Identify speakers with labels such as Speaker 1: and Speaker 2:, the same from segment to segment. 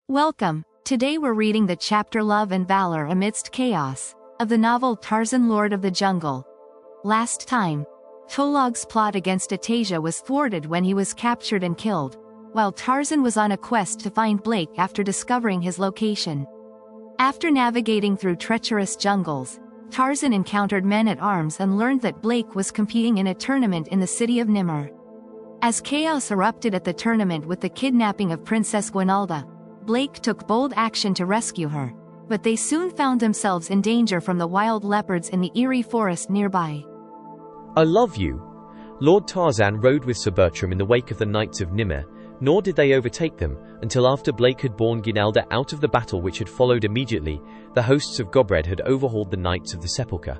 Speaker 1: Welcome. Today we're reading the chapter Love and Valor Amidst Chaos of the novel Tarzan, Lord of the Jungle. Last time, Tolog's plot against Atasia was thwarted when he was captured and killed, while Tarzan was on a quest to find Blake after discovering his location. After navigating through treacherous jungles, Tarzan encountered men-at-arms and learned that Blake was competing in a tournament in the city of Nimr. As chaos erupted at the tournament with the kidnapping of Princess Gwynalda, Blake took bold action to rescue her, but they soon found themselves in danger from the wild leopards in the eerie forest nearby.
Speaker 2: I love you. Lord Tarzan rode with Sir Bertram in the wake of the Knights of Nimr, nor did they overtake them until after Blake had borne Gwynalda out of the battle which had followed immediately. The hosts of Gobred had overhauled the Knights of the Sepulchre.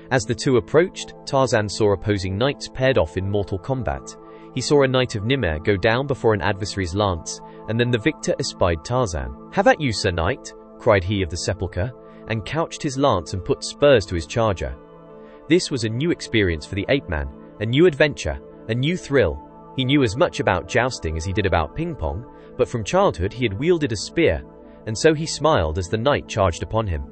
Speaker 2: As the two approached, Tarzan saw opposing knights paired off in mortal combat. He saw a Knight of Nimr go down before an adversary's lance, and then the victor espied Tarzan. "Have at you, Sir Knight," cried he of the Sepulchre, and couched his lance and put spurs to his charger. This was a new experience for the ape-man, a new adventure, a new thrill. He knew as much about jousting as he did about ping-pong, but from childhood he had wielded a spear, and so he smiled as the knight charged upon him.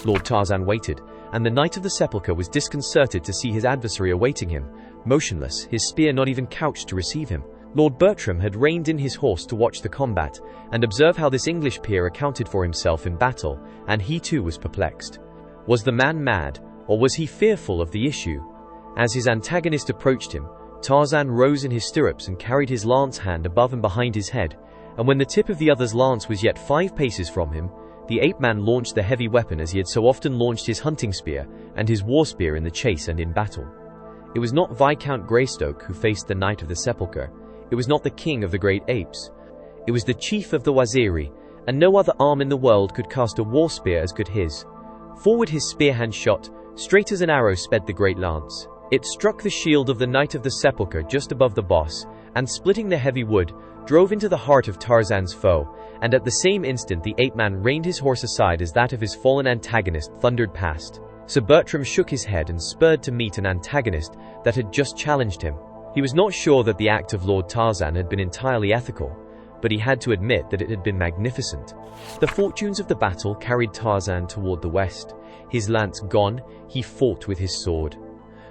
Speaker 2: Lord Tarzan waited, and the Knight of the Sepulchre was disconcerted to see his adversary awaiting him, motionless, his spear not even couched to receive him. Lord Bertram had reined in his horse to watch the combat, and observe how this English peer accounted for himself in battle, and he too was perplexed. Was the man mad, or was he fearful of the issue? As his antagonist approached him, Tarzan rose in his stirrups and carried his lance hand above and behind his head, and when the tip of the other's lance was yet 5 paces from him, the ape-man launched the heavy weapon as he had so often launched his hunting spear and his war spear in the chase and in battle. It was not Viscount Greystoke who faced the Knight of the Sepulchre. It was not the king of the great apes. It was the chief of the Waziri, and no other arm in the world could cast a war spear as good his. Forward his spear hand shot, straight as an arrow sped the great lance. It struck the shield of the Knight of the Sepulchre just above the boss, and splitting the heavy wood, drove into the heart of Tarzan's foe, and at the same instant the ape-man reined his horse aside as that of his fallen antagonist thundered past. Sir Bertram shook his head and spurred to meet an antagonist that had just challenged him. He was not sure that the act of Lord Tarzan had been entirely ethical, but he had to admit that it had been magnificent. The fortunes of the battle carried Tarzan toward the west. His lance gone, he fought with his sword.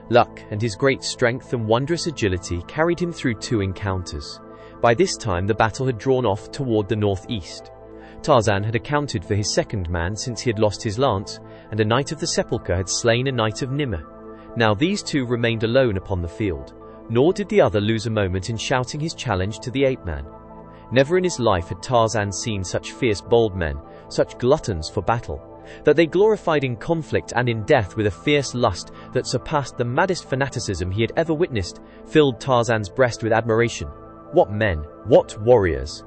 Speaker 2: Luck and his great strength and wondrous agility carried him through 2 encounters. By this time the battle had drawn off toward the northeast. Tarzan had accounted for his second man since he had lost his lance, and a Knight of the Sepulchre had slain a Knight of Nimr. Now these two remained alone upon the field, nor did the other lose a moment in shouting his challenge to the ape-man. Never in his life had Tarzan seen such fierce bold men, such gluttons for battle, that they glorified in conflict and in death with a fierce lust that surpassed the maddest fanaticism he had ever witnessed, filled Tarzan's breast with admiration. What men, what warriors!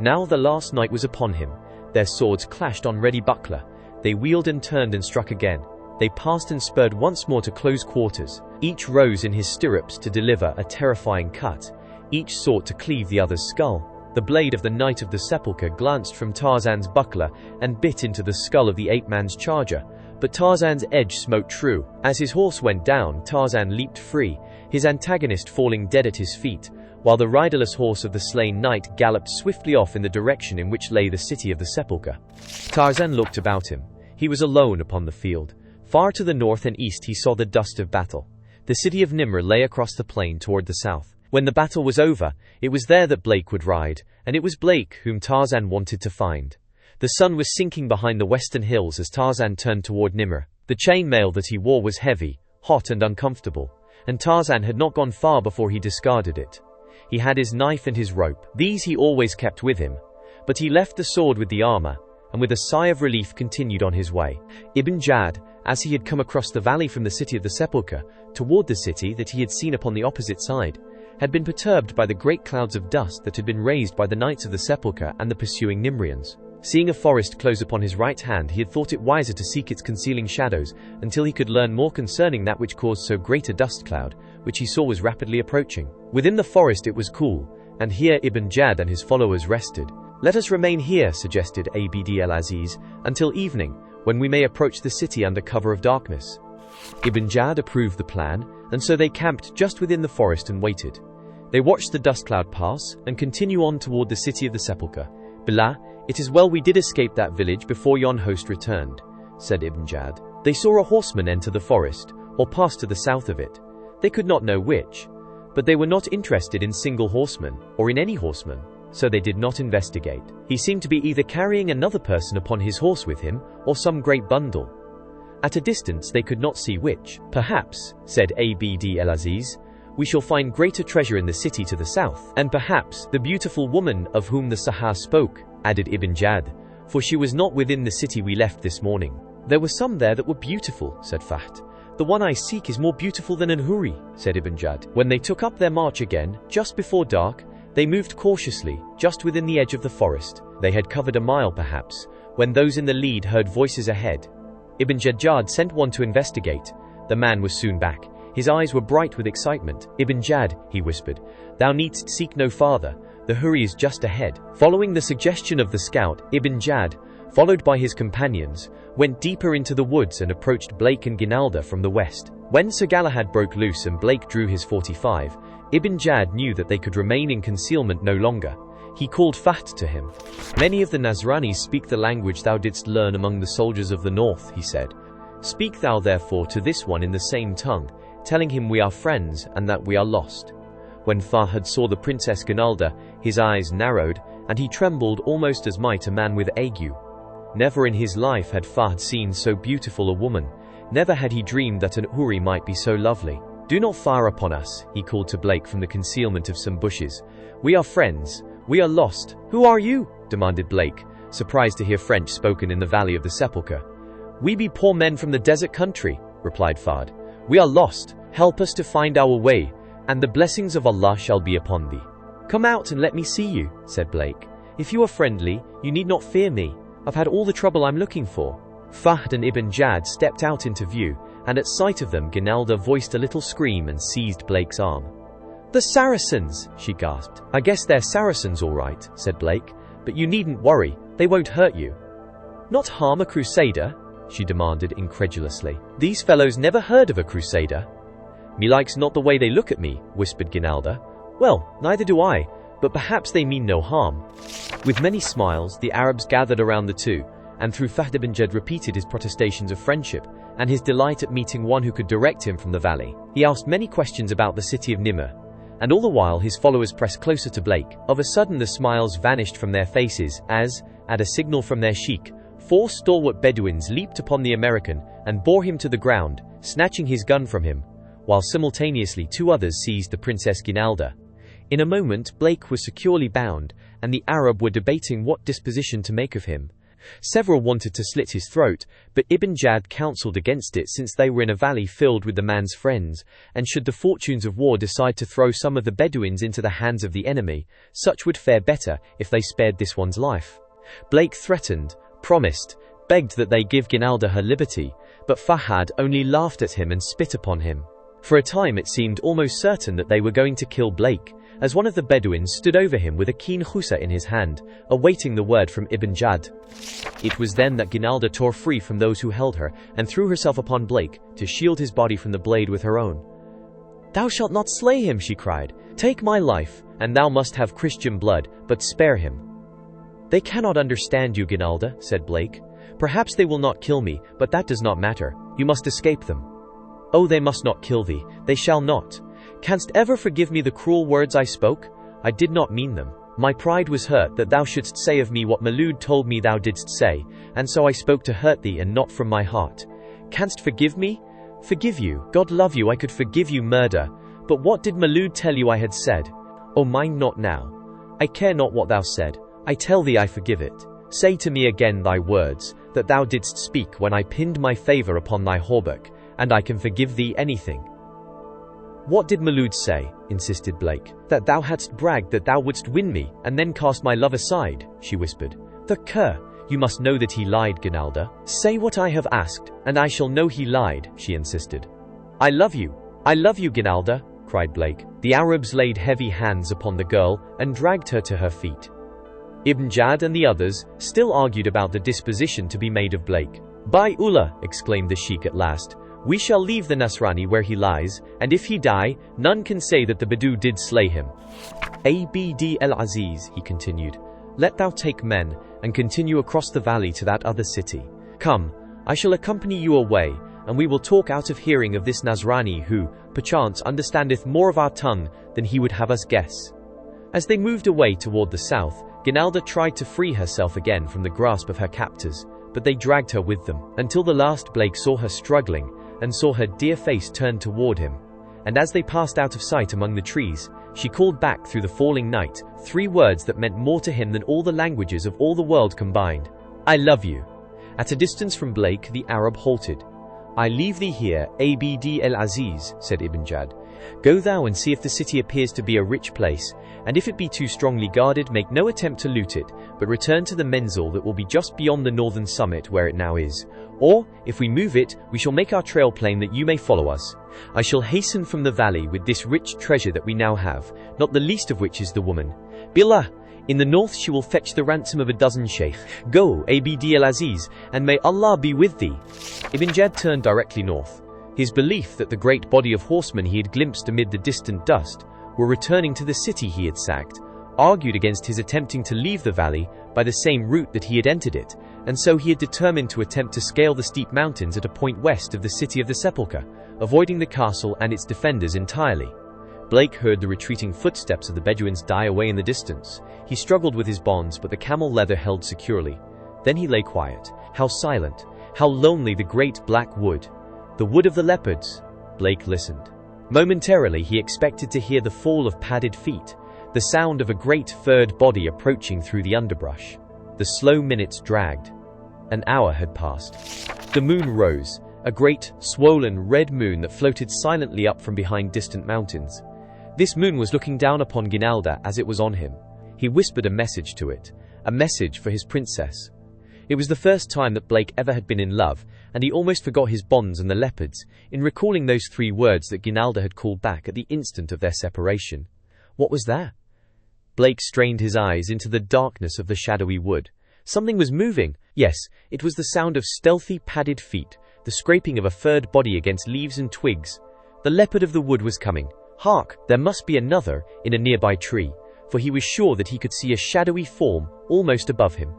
Speaker 2: Now the last knight was upon him. Their swords clashed on ready buckler. They wheeled and turned and struck again. They passed and spurred once more to close quarters. Each rose in his stirrups to deliver a terrifying cut. Each sought to cleave the other's skull. The blade of the Knight of the Sepulchre glanced from Tarzan's buckler and bit into the skull of the ape-man's charger, but Tarzan's edge smote true. As his horse went down, Tarzan leaped free, his antagonist falling dead at his feet, while the riderless horse of the slain knight galloped swiftly off in the direction in which lay the city of the Sepulchre. Tarzan looked about him. He was alone upon the field. Far to the north and east he saw the dust of battle. The city of Nimr lay across the plain toward the south. When the battle was over, it was there that Blake would ride, and it was Blake whom Tarzan wanted to find. The sun was sinking behind the western hills as Tarzan turned toward Nimr. The chainmail that he wore was heavy, hot and uncomfortable, and Tarzan had not gone far before he discarded it. He had his knife and his rope. These he always kept with him, but he left the sword with the armor, and with a sigh of relief continued on his way. Ibn Jad, as he had come across the valley from the city of the Sepulchre, toward the city that he had seen upon the opposite side, had been perturbed by the great clouds of dust that had been raised by the Knights of the Sepulchre and the pursuing Nimrians. Seeing a forest close upon his right hand, he had thought it wiser to seek its concealing shadows until he could learn more concerning that which caused so great a dust cloud, which he saw was rapidly approaching. Within the forest it was cool, and here Ibn Jad and his followers rested. "Let us remain here," suggested Abd el-Aziz, "until evening, when we may approach the city under cover of darkness." Ibn Jad approved the plan, and so they camped just within the forest and waited. They watched the dust cloud pass and continue on toward the city of the Sepulchre. Billah, it is well we did escape that village before yon host returned, said Ibn Jad. They saw a horseman enter the forest, or pass to the south of it. They could not know which, but they were not interested in single horsemen, or in any horseman, so they did not investigate. He seemed to be either carrying another person upon his horse with him, or some great bundle. At a distance they could not see which. Perhaps, said Abd el-Aziz, we shall find greater treasure in the city to the south. And perhaps, the beautiful woman of whom the Sahah spoke, added Ibn Jad, for she was not within the city we left this morning. There were some there that were beautiful, said Fahd. The one I seek is more beautiful than an Huri, said Ibn Jad. When they took up their march again, just before dark, they moved cautiously, just within the edge of the forest. They had covered a mile perhaps, when those in the lead heard voices ahead. Ibn Jad sent one to investigate. The man was soon back. His eyes were bright with excitement. Ibn Jad, he whispered, thou needst seek no farther. The Huri is just ahead. Following the suggestion of the scout, Ibn Jad, followed by his companions, went deeper into the woods and approached Blake and Ginalda from the west. When Sir Galahad broke loose and Blake drew his 45, Ibn Jad knew that they could remain in concealment no longer. He called Fahd to him. Many of the Nazranis speak the language thou didst learn among the soldiers of the north, he said. Speak thou therefore to this one in the same tongue, telling him we are friends and that we are lost. When Fahd saw the Princess Ginalda, his eyes narrowed, and he trembled almost as might a man with ague. Never in his life had Fahd seen so beautiful a woman. Never had he dreamed that an Huri might be so lovely. Do not fire upon us, he called to Blake from the concealment of some bushes. We are friends. We are lost. Who are you? Demanded Blake, surprised to hear French spoken in the Valley of the Sepulchre. We be poor men from the desert country, replied Fahd. We are lost. Help us to find our way, and the blessings of Allah shall be upon thee. Come out and let me see you, said Blake. If you are friendly, you need not fear me. I've had all the trouble I'm looking for. Fahd and Ibn Jad stepped out into view, and at sight of them Ginalda voiced a little scream and seized Blake's arm. The Saracens, she gasped. I guess they're Saracens all right, said Blake, but you needn't worry, they won't hurt you. Not harm a crusader? She demanded incredulously. These fellows never heard of a crusader. Me likes not the way they look at me, whispered Ginalda. Well, neither do I, but perhaps they mean no harm. With many smiles, the Arabs gathered around the two, and through Fahd ibn Jad repeated his protestations of friendship, and his delight at meeting one who could direct him from the valley. He asked many questions about the city of Nimr, and all the while his followers pressed closer to Blake. Of a sudden the smiles vanished from their faces as, at a signal from their sheikh, 4 stalwart Bedouins leaped upon the American and bore him to the ground, snatching his gun from him, while simultaneously 2 others seized the Princess Ginalda. In a moment Blake was securely bound, and the Arab were debating what disposition to make of him. Several wanted to slit his throat, but Ibn Jad counselled against it since they were in a valley filled with the man's friends, and should the fortunes of war decide to throw some of the Bedouins into the hands of the enemy, such would fare better if they spared this one's life. Blake threatened, promised, begged that they give Ginalda her liberty, but Fahd only laughed at him and spit upon him. For a time it seemed almost certain that they were going to kill Blake, as one of the Bedouins stood over him with a keen khusa in his hand, awaiting the word from Ibn Jad. It was then that Ginalda tore free from those who held her, and threw herself upon Blake, to shield his body from the blade with her own. Thou shalt not slay him, she cried. Take my life, and thou must have Christian blood, but spare him. They cannot understand you, Ginalda, said Blake. Perhaps they will not kill me, but that does not matter. You must escape them. Oh, they must not kill thee. They shall not. Canst ever forgive me the cruel words I spoke? I did not mean them. My pride was hurt that thou shouldst say of me what Malud told me thou didst say, and so I spoke to hurt thee and not from my heart. Canst forgive me? Forgive you. God love you, I could forgive you murder. But what did Malud tell you I had said? Oh, mind not now. I care not what thou said. I tell thee I forgive it. Say to me again thy words, that thou didst speak when I pinned my favour upon thy hauberk, and I can forgive thee anything. What did Malud say? Insisted Blake. That thou hadst bragged that thou wouldst win me, and then cast my love aside, she whispered. The cur! You must know that he lied, Ginalda. Say what I have asked, and I shall know he lied, she insisted. I love you, Ginalda, cried Blake. The Arabs laid heavy hands upon the girl, and dragged her to her feet. Ibn Jad and the others still argued about the disposition to be made of Blake. By Ullah, exclaimed the sheikh at last, we shall leave the Nasrani where he lies, and if he die, none can say that the Bedou did slay him. Abd el-Aziz, he continued, Let thou take men, and continue across the valley to that other city. Come, I shall accompany you away, and we will talk out of hearing of this Nazrani who, perchance, understandeth more of our tongue than he would have us guess." As they moved away toward the south, Ginalda tried to free herself again from the grasp of her captors, but they dragged her with them, until the last Blake saw her struggling, and saw her dear face turned toward him. And as they passed out of sight among the trees, she called back through the falling night 3 words that meant more to him than all the languages of all the world combined. "I love you." At a distance from Blake, the Arab halted. "I leave thee here, Abd el-Aziz," said Ibn Jad. "Go thou and see if the city appears to be a rich place, and if it be too strongly guarded, make no attempt to loot it, but return to the menzil that will be just beyond the northern summit where it now is. Or, if we move it, we shall make our trail plain that you may follow us. I shall hasten from the valley with this rich treasure that we now have, not the least of which is the woman. Billah, in the north she will fetch the ransom of a dozen sheikh. Go, Abd el-Aziz, and may Allah be with thee." Ibn Jad turned directly north. His belief that the great body of horsemen he had glimpsed amid the distant dust were returning to the city he had sacked, argued against his attempting to leave the valley by the same route that he had entered it, and so he had determined to attempt to scale the steep mountains at a point west of the city of the Sepulchre, avoiding the castle and its defenders entirely. Blake heard the retreating footsteps of the Bedouins die away in the distance. He struggled with his bonds, but the camel leather held securely. Then he lay quiet. How silent, how lonely the great black wood. The wood of the leopards. Blake listened. Momentarily he expected to hear the fall of padded feet, the sound of a great furred body approaching through the underbrush. The slow minutes dragged. An hour had passed. The moon rose, a great, swollen red moon that floated silently up from behind distant mountains. This moon was looking down upon Ginalda as it was on him. He whispered a message to it, a message for his princess. It was the first time that Blake ever had been in love, and he almost forgot his bonds and the leopards in recalling those 3 words that Ginalda had called back at the instant of their separation. What was that? Blake strained his eyes into the darkness of the shadowy wood. Something was moving. Yes, it was the sound of stealthy padded feet, the scraping of a furred body against leaves and twigs. The leopard of the wood was coming. Hark, there must be another in a nearby tree, for he was sure that he could see a shadowy form almost above him.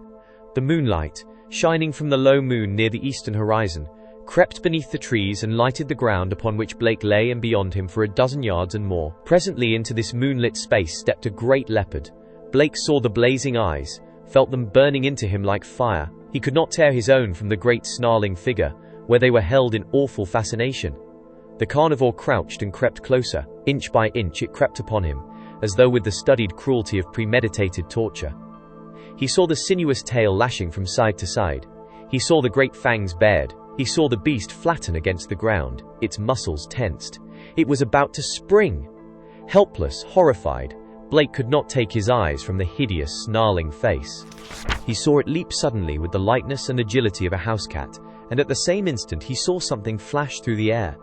Speaker 2: The moonlight, shining from the low moon near the eastern horizon, crept beneath the trees and lighted the ground upon which Blake lay and beyond him for a dozen yards and more. Presently into this moonlit space stepped a great leopard. Blake saw the blazing eyes, felt them burning into him like fire. He could not tear his own from the great snarling figure, where they were held in awful fascination. The carnivore crouched and crept closer. Inch by inch it crept upon him, as though with the studied cruelty of premeditated torture. He saw the sinuous tail lashing from side to side. He saw the great fangs bared. He saw the beast flatten against the ground, its muscles tensed. It was about to spring. Helpless, horrified, Blake could not take his eyes from the hideous, snarling face. He saw it leap suddenly with the lightness and agility of a house cat, and at the same instant he saw something flash through the air.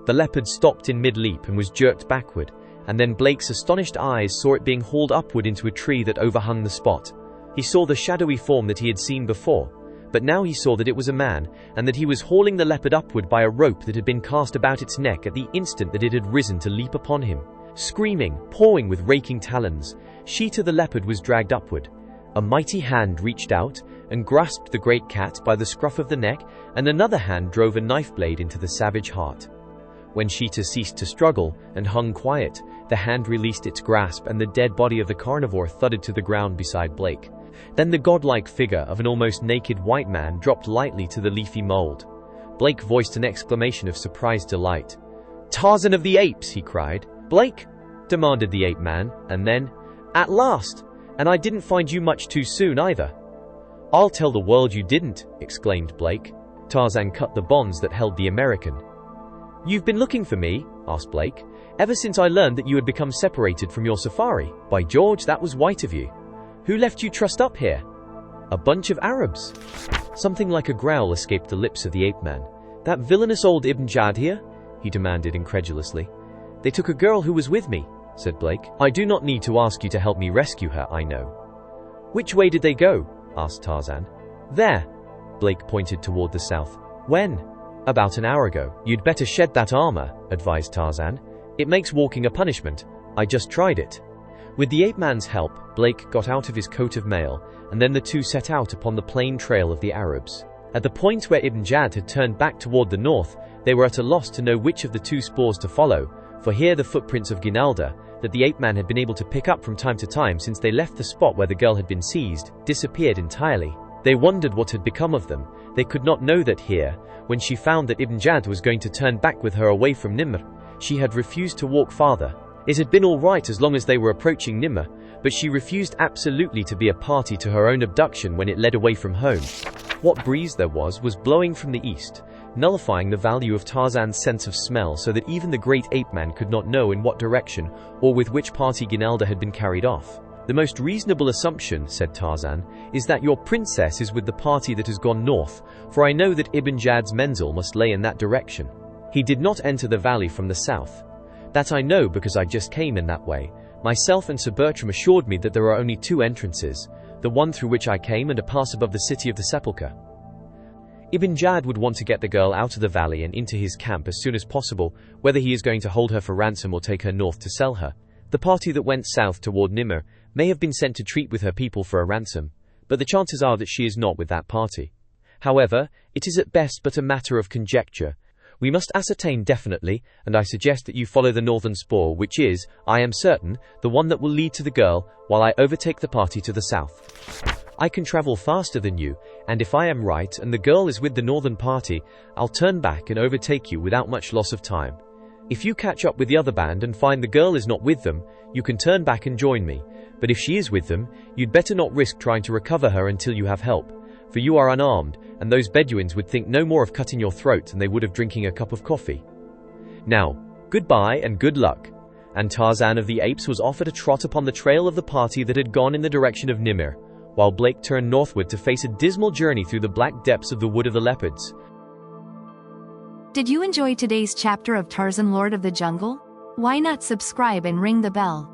Speaker 2: The leopard stopped in mid-leap and was jerked backward, and then Blake's astonished eyes saw it being hauled upward into a tree that overhung the spot. He saw the shadowy form that he had seen before, but now he saw that it was a man, and that he was hauling the leopard upward by a rope that had been cast about its neck at the instant that it had risen to leap upon him. Screaming, pawing with raking talons, Sheeta the leopard was dragged upward. A mighty hand reached out and grasped the great cat by the scruff of the neck, and another hand drove a knife blade into the savage heart. When Sheeta ceased to struggle and hung quiet, the hand released its grasp and the dead body of the carnivore thudded to the ground beside Blake. Then the godlike figure of an almost naked white man dropped lightly to the leafy mold. Blake voiced an exclamation of surprised delight. "Tarzan of the apes!" he cried. "Blake?" demanded the ape man, and then, "At last! And I didn't find you much too soon either." "I'll tell the world you didn't," exclaimed Blake. Tarzan cut the bonds that held the American. "You've been looking for me?" asked Blake. "Ever since I learned that you had become separated from your safari. By George, that was white of you. Who left you trussed up here?" "A bunch of Arabs." Something like a growl escaped the lips of the ape-man. "That villainous old Ibn Jad here?" he demanded incredulously. "They took a girl who was with me," said Blake. "I do not need to ask you to help me rescue her, I know." "Which way did they go?" asked Tarzan. "There." Blake pointed toward the south. "When?" "About an hour ago." "You'd better shed that armor," advised Tarzan. "It makes walking a punishment. I just tried it." With the ape-man's help, Blake got out of his coat of mail, and then the two set out upon the plain trail of the Arabs. At the point where Ibn Jad had turned back toward the north, they were at a loss to know which of the two spoors to follow, for here the footprints of Ginalda, that the ape-man had been able to pick up from time to time since they left the spot where the girl had been seized, disappeared entirely. They wondered what had become of them. They could not know that here, when she found that Ibn Jad was going to turn back with her away from Nimr, she had refused to walk farther. It had been all right as long as they were approaching Nimr, but she refused absolutely to be a party to her own abduction when it led away from home. What breeze there was blowing from the east, nullifying the value of Tarzan's sense of smell so that even the great ape-man could not know in what direction or with which party Ginalda had been carried off. The most reasonable assumption, said Tarzan, is that your princess is with the party that has gone north, for I know that Ibn Jad's Menzel must lay in that direction. He did not enter the valley from the south. That I know because I just came in that way. Myself and Sir Bertram assured me that there are only two entrances, the one through which I came and a pass above the city of the sepulchre. Ibn Jad would want to get the girl out of the valley and into his camp as soon as possible, whether he is going to hold her for ransom or take her north to sell her. The party that went south toward Nimr may have been sent to treat with her people for a ransom, but the chances are that she is not with that party. However, it is at best but a matter of conjecture. We must ascertain definitely, and I suggest that you follow the northern spoor, which is, I am certain, the one that will lead to the girl, while I overtake the party to the south. I can travel faster than you, and if I am right and the girl is with the northern party, I'll turn back and overtake you without much loss of time. If you catch up with the other band and find the girl is not with them, you can turn back and join me, but if she is with them, you'd better not risk trying to recover her until you have help, for you are unarmed, and those Bedouins would think no more of cutting your throat than they would of drinking a cup of coffee. Now, goodbye and good luck. And Tarzan of the Apes was off at a trot upon the trail of the party that had gone in the direction of Nimr, while Blake turned northward to face a dismal journey through the black depths of the Wood of the Leopards.
Speaker 1: Did you enjoy today's chapter of Tarzan, Lord of the Jungle? Why not subscribe and ring the bell?